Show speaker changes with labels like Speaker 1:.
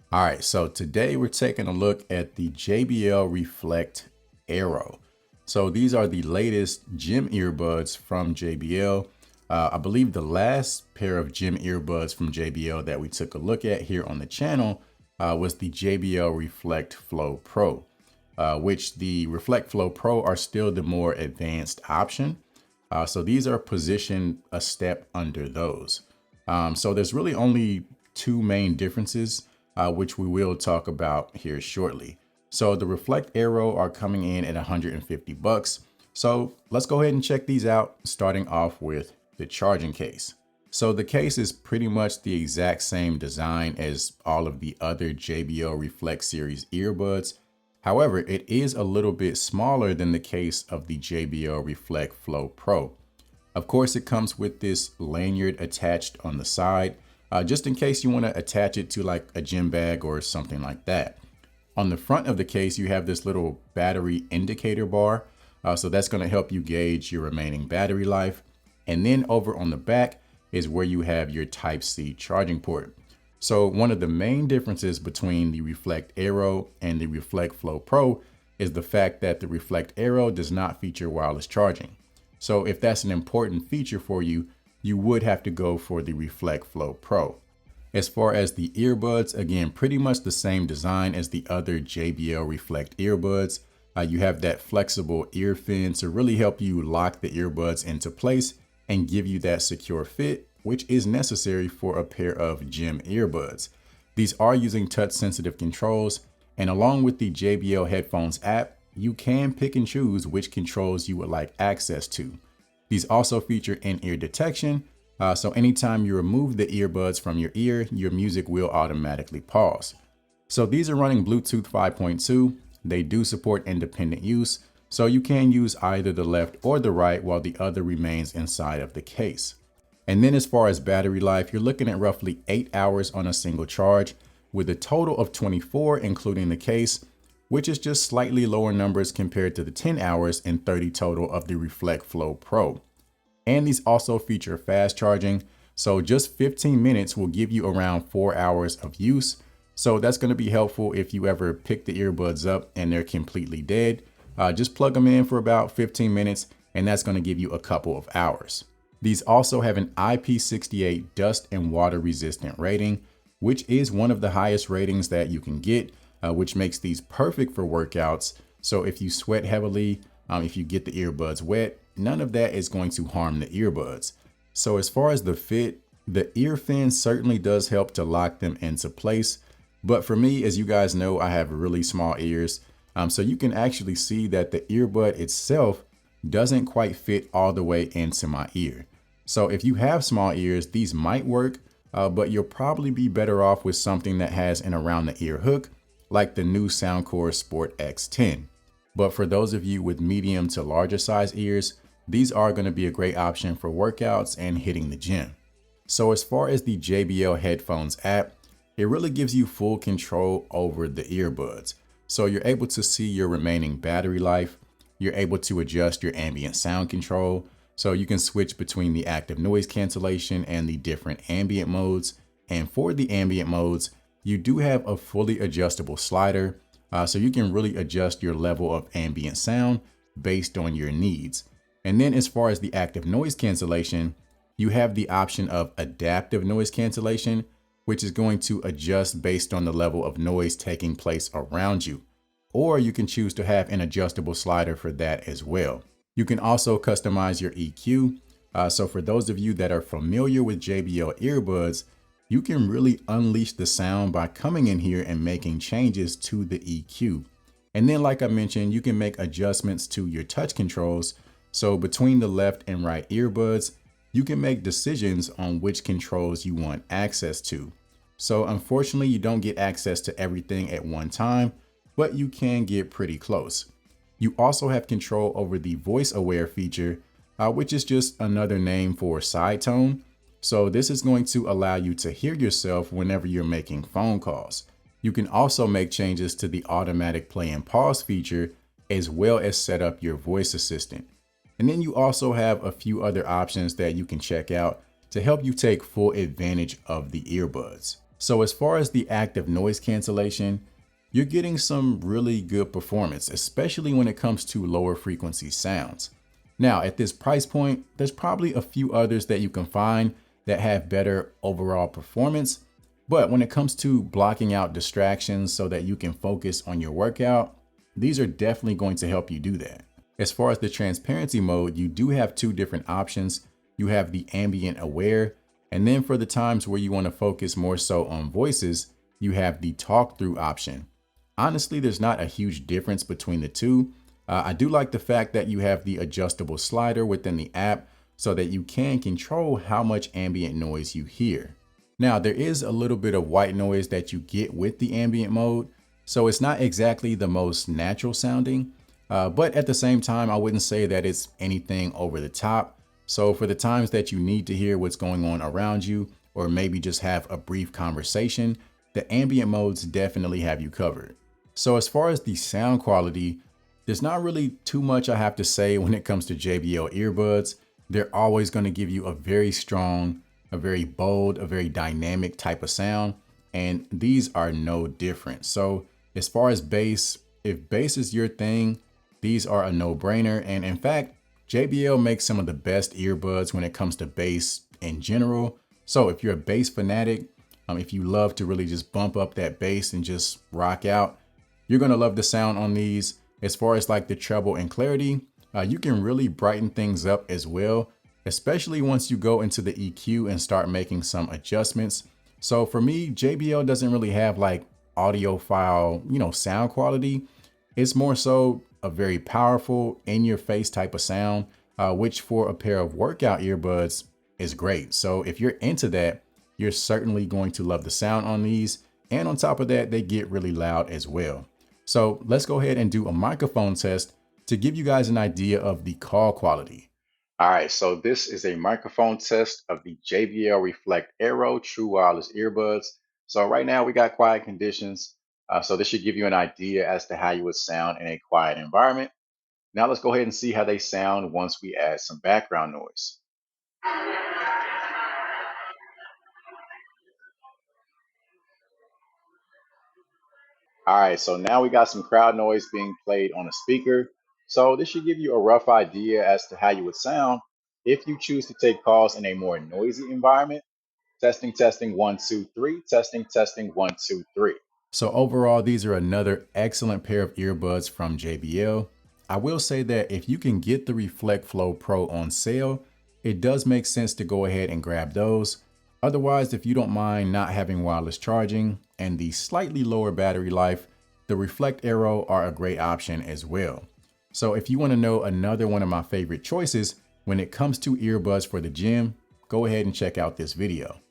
Speaker 1: All right, so today we're taking a look at the JBL Reflect Aero. So these are the latest gym earbuds from JBL. I believe the last pair of gym earbuds from JBL that we took a look at here on the channel was the JBL Reflect Flow Pro, which the Reflect Flow Pro are still the more advanced option. So these are positioned a step under those. So there's really only two main differences, which we will talk about here shortly. So the Reflect Aero are coming in at 150 bucks. So let's go ahead and check these out, starting off with the charging case. So the case is pretty much the exact same design as all of the other JBL Reflect series earbuds. However, it is a little bit smaller than the case of the JBL Reflect Flow Pro. Of course, it comes with this lanyard attached on the side, just in case you want to attach it to like a gym bag or something like that. On the front of the case, you have this little battery indicator bar. So that's going to help you gauge your remaining battery life. And then over on the back is where you have your Type-C charging port. So one of the main differences between the Reflect Aero and the Reflect Flow Pro is the fact that the Reflect Aero does not feature wireless charging. So if that's an important feature for you, you would have to go for the Reflect Flow Pro. As far as the earbuds, again, pretty much the same design as the other JBL Reflect earbuds. You have that flexible ear fin to really help you lock the earbuds into place and give you that secure fit, which is necessary for a pair of gym earbuds. These are using touch sensitive controls, and along with the JBL headphones app, you can pick and choose which controls you would like access to. These also feature in-ear detection, so anytime you remove the earbuds from your ear, your music will automatically pause. So these are running Bluetooth 5.2. They do support independent use, so you can use either the left or the right while the other remains inside of the case. And then as far as battery life, you're looking at roughly 8 hours on a single charge with a total of 24 including the case, which is just slightly lower numbers compared to the 10 hours and 30 total of the Reflect Flow Pro. And these also feature fast charging, so just 15 minutes will give you around 4 hours of use. So that's going to be helpful if you ever pick the earbuds up and they're completely dead. Just plug them in for about 15 minutes and that's going to give you a couple of hours. These also have an IP68 dust and water resistant rating, which is one of the highest ratings that you can get, which makes these perfect for workouts. So if you sweat heavily, if you get the earbuds wet, none of that is going to harm the earbuds. So as far as the fit, the ear fin certainly does help to lock them into place. But for me, as you guys know, I have really small ears. So you can actually see that the earbud itself doesn't quite fit all the way into my ear. So if you have small ears, these might work, but you'll probably be better off with something that has an around the ear hook, like the new Soundcore Sport X10. But for those of you with medium to larger size ears, these are going to be a great option for workouts and hitting the gym. So as far as the JBL headphones app, it really gives you full control over the earbuds. So you're able to see your remaining battery life. You're able to adjust your ambient sound control. So you can switch between the active noise cancellation and the different ambient modes. And for the ambient modes, you do have a fully adjustable slider. So you can really adjust your level of ambient sound based on your needs. And then as far as the active noise cancellation, you have the option of adaptive noise cancellation, which is going to adjust based on the level of noise taking place around you. Or you can choose to have an adjustable slider for that as well. You can also customize your EQ. So for those of you that are familiar with JBL earbuds, you can really unleash the sound by coming in here and making changes to the EQ. And then like I mentioned, you can make adjustments to your touch controls. So between the left and right earbuds, you can make decisions on which controls you want access to. So unfortunately, you don't get access to everything at one time, but you can get pretty close. You also have control over the voice aware feature, which is just another name for side tone. So this is going to allow you to hear yourself whenever you're making phone calls. You can also make changes to the automatic play and pause feature, as well as set up your voice assistant. And then you also have a few other options that you can check out to help you take full advantage of the earbuds. So as far as the active noise cancellation, you're getting some really good performance, especially when it comes to lower frequency sounds. Now, at this price point, there's probably a few others that you can find that have better overall performance. But when it comes to blocking out distractions so that you can focus on your workout, these are definitely going to help you do that. As far as the transparency mode, you do have two different options. You have the ambient aware, and then for the times where you want to focus more so on voices, you have the talk through option. Honestly, there's not a huge difference between the two. I do like the fact that you have the adjustable slider within the app so that you can control how much ambient noise you hear. Now, there is a little bit of white noise that you get with the ambient mode, so it's not exactly the most natural sounding, but at the same time, I wouldn't say that it's anything over the top. So for the times that you need to hear what's going on around you, or maybe just have a brief conversation, the ambient modes definitely have you covered. So as far as the sound quality, there's not really too much I have to say when it comes to JBL earbuds. They're always going to give you a very strong, a very bold, a very dynamic type of sound, and these are no different. So as far as bass, if bass is your thing, these are a no-brainer. And in fact, JBL makes some of the best earbuds when it comes to bass in general. So if you're a bass fanatic, if you love to really just bump up that bass and just rock out, you're gonna love the sound on these. As far as like the treble and clarity, you can really brighten things up as well, especially once you go into the EQ and start making some adjustments. So for me, JBL doesn't really have like audiophile, sound quality. It's more so a very powerful in your face type of sound, which for a pair of workout earbuds is great. So if you're into that, you're certainly going to love the sound on these. And on top of that, they get really loud as well. So let's go ahead and do a microphone test to give you guys an idea of the call quality. All right, so this is a microphone test of the JBL Reflect Aero True Wireless Earbuds. So right now we got quiet conditions. So this should give you an idea as to how you would sound in a quiet environment. Now let's go ahead and see how they sound once we add some background noise. All right, so now we got some crowd noise being played on a speaker. So this should give you a rough idea as to how you would sound if you choose to take calls in a more noisy environment. Testing, testing, 1, 2, 3. Testing, testing, 1, 2, 3. So overall, these are another excellent pair of earbuds from JBL. I will say that if you can get the Reflect Flow Pro on sale, it does make sense to go ahead and grab those. Otherwise, if you don't mind not having wireless charging and the slightly lower battery life, the Reflect Aero are a great option as well. So if you want to know another one of my favorite choices when it comes to earbuds for the gym, go ahead and check out this video.